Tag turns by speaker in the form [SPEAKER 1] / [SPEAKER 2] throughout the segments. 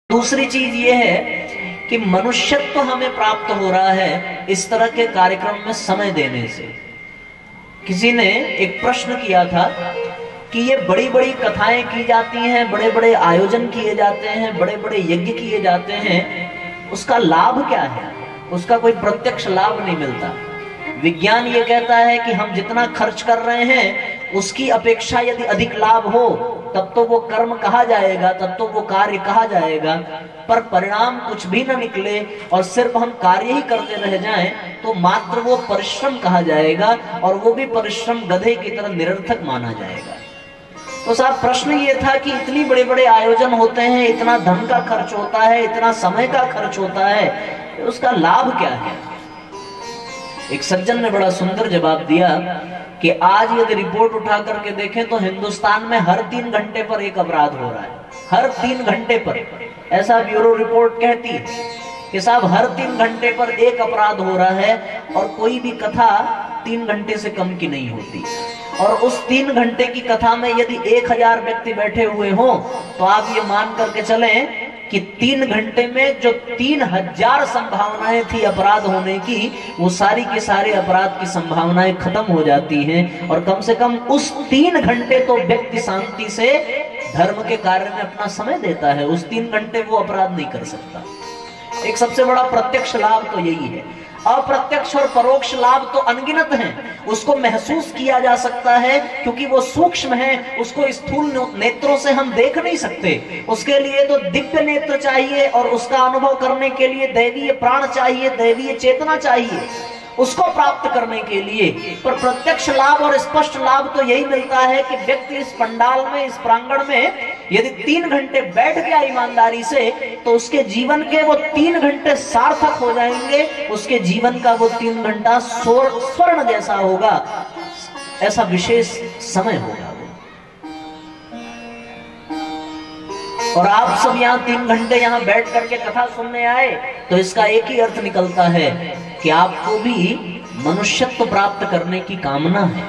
[SPEAKER 1] दूसरी चीज ये है कि मनुष्यत्व हमें प्राप्त हो रहा है इस तरह के कार्यक्रम में समय देने से। किसी ने एक प्रश्न किया था कि ये बड़ी बड़ी कथाएं की जाती हैं, बड़े बड़े आयोजन किए जाते हैं, बड़े बड़े यज्ञ किए जाते हैं, उसका लाभ क्या है? उसका कोई प्रत्यक्ष लाभ नहीं मिलता। विज्ञान ये कहता है कि हम जितना खर्च कर रहे हैं उसकी अपेक्षा यदि अधिक लाभ हो तब तो वो कर्म कहा जाएगा, तब तो वो कार्य कहा जाएगा। पर परिणाम कुछ भी न निकले और सिर्फ हम कार्य ही करते रह जाएं तो मात्र वो परिश्रम कहा जाएगा, और वो भी परिश्रम गधे की तरह निरर्थक माना जाएगा। तो साहब प्रश्न ये था कि इतनी बड़े बड़े आयोजन होते हैं, इतना धन का खर्च होता है, इतना समय का खर्च होता है, उसका लाभ क्या है? एक सज्जन ने बड़ा सुंदर जवाब दिया कि आज यदि रिपोर्ट उठा करके देखें तो हिंदुस्तान में हर 3 घंटे पर एक अपराध हो रहा है। हर 3 घंटे पर, ऐसा ब्यूरो रिपोर्ट कहती है कि साहब हर 3 घंटे पर एक अपराध हो रहा है, और कोई भी कथा 3 घंटे से कम की नहीं होती। और उस 3 घंटे की कथा में यदि 1000 व्यक्ति बैठे हुए हों तो आप ये मान करके चलें कि 3 घंटे में जो 3000 संभावनाएं थी अपराध होने की, वो सारी के सारे अपराध की संभावनाएं खत्म हो जाती हैं। और कम से कम उस 3 घंटे तो व्यक्ति शांति से धर्म के कार्य में अपना समय देता है। उस 3 घंटे वो अपराध नहीं कर सकता। एक सबसे बड़ा प्रत्यक्ष लाभ तो यही है। अप्रत्यक्ष और परोक्ष लाभ तो अनगिनत हैं, उसको महसूस किया जा सकता है क्योंकि वो सूक्ष्म है, उसको स्थूल नेत्रों से हम देख नहीं सकते। उसके लिए तो दिव्य नेत्र चाहिए, और उसका अनुभव करने के लिए दैवीय प्राण चाहिए, दैवीय चेतना चाहिए उसको प्राप्त करने के लिए। पर प्रत्यक्ष लाभ और स्पष्ट लाभ तो यही मिलता है कि व्यक्ति इस पंडाल में, इस प्रांगण में यदि 3 घंटे बैठ गया ईमानदारी से, तो उसके जीवन के वो 3 घंटे सार्थक हो जाएंगे। उसके जीवन का वो 3 घंटा स्वर्ण जैसा होगा, ऐसा विशेष समय होगा। और आप सब यहाँ 3 घंटे यहाँ बैठ करके कथा सुनने आए तो इसका एक ही अर्थ निकलता है कि आपको भी मनुष्यत्व प्राप्त करने की कामना है।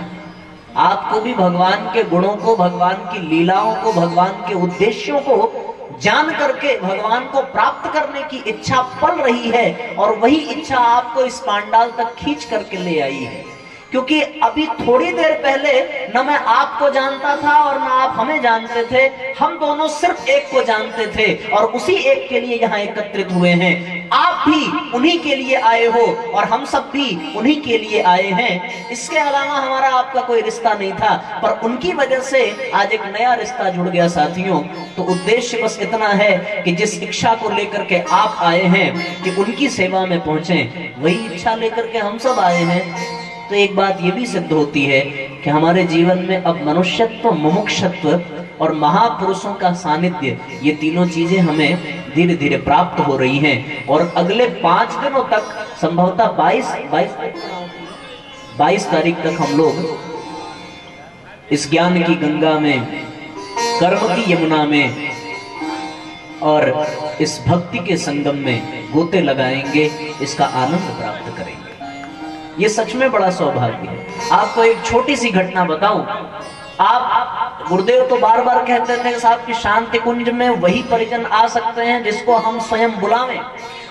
[SPEAKER 1] आपको भी भगवान के गुणों को, भगवान की लीलाओं को, भगवान के उद्देश्यों को जान करके भगवान को प्राप्त करने की इच्छा पल रही है, और वही इच्छा आपको इस पांडाल तक खींच करके ले आई है। क्योंकि अभी थोड़ी देर पहले न मैं आपको जानता था और न आप हमें जानते थे, हम दोनों सिर्फ एक को जानते थे और उसी एक के लिए यहाँ एकत्रित हुए हैं। आप भी उन्हीं के लिए आए हो और हम सब भी उन्हीं के लिए आए हैं। इसके अलावा हमारा आपका कोई रिश्ता नहीं था, पर उनकी वजह से आज एक नया रिश्ता जुड़ गया साथियों। तो उद्देश्य बस इतना है कि जिस इच्छा को लेकर के आप आए हैं कि उनकी सेवा में पहुंचे, वही इच्छा लेकर के हम सब आए हैं। तो एक बात ये भी सिद्ध होती है कि हमारे जीवन में अब मनुष्यत्व, मुमुक्षत्व और महापुरुषों का सानिध्य, ये तीनों चीजें हमें धीरे धीरे प्राप्त हो रही हैं। और अगले 5 दिनों तक, संभवतः 22 तारीख तक हम लोग इस ज्ञान की गंगा में, कर्म की यमुना में और इस भक्ति के संगम में गोते लगाएंगे, इसका आनंद प्राप्त करेंगे। ये सच में बड़ा सौभाग्य है। आपको एक छोटी सी घटना बताऊं। आप गुरुदेव तो बार बार कहते थे साहब कि शांति कुंज में वही परिजन आ सकते हैं जिसको हम स्वयं बुलावें,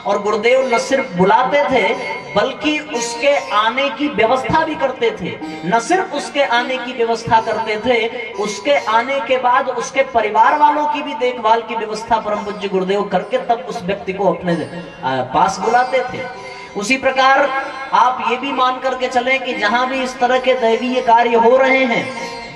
[SPEAKER 1] और गुरुदेव न सिर्फ बुलाते थे बल्कि उसके आने की व्यवस्था भी करते थे। न सिर्फ उसके आने की व्यवस्था करते थे, उसके आने के बाद उसके परिवार वालों की भी देखभाल की व्यवस्था परम पूज्य गुरुदेव करके तब उस व्यक्ति को अपने पास बुलाते थे। उसी प्रकार आप ये भी मान करके चलें कि जहां भी इस तरह के दैवीय कार्य हो रहे हैं,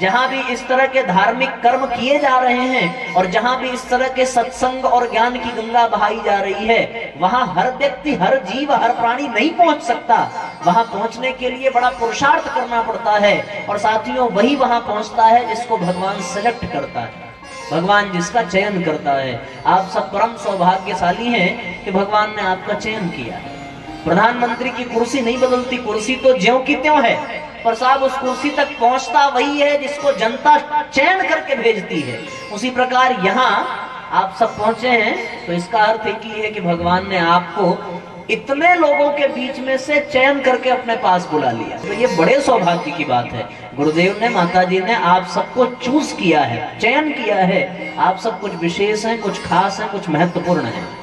[SPEAKER 1] जहां भी इस तरह के धार्मिक कर्म किए जा रहे हैं, और जहां भी इस तरह के सत्संग और ज्ञान की गंगा बहाई जा रही है, वहां हर व्यक्ति, हर जीव, हर प्राणी नहीं पहुंच सकता। वहां पहुंचने के लिए बड़ा पुरुषार्थ करना पड़ता है। और साथियों, वही वहां पहुंचता है जिसको भगवान सेलेक्ट करता है, भगवान जिसका चयन करता है। आप सब परम सौभाग्यशाली हैं कि भगवान ने आपका चयन किया है। प्रधानमंत्री की कुर्सी नहीं बदलती, कुर्सी तो ज्यों की त्यों है, पर साहब उस कुर्सी तक पहुंचता वही है जिसको जनता चयन करके भेजती है। उसी प्रकार यहाँ आप सब पहुंचे हैं तो इसका अर्थ एक ही है कि भगवान ने आपको इतने लोगों के बीच में से चयन करके अपने पास बुला लिया। तो ये बड़े सौभाग्य की बात है। गुरुदेव ने, माता जी ने आप सबको चूज किया है, चयन किया है। आप सब कुछ विशेष हैं, कुछ खास हैं, कुछ महत्वपूर्ण हैं।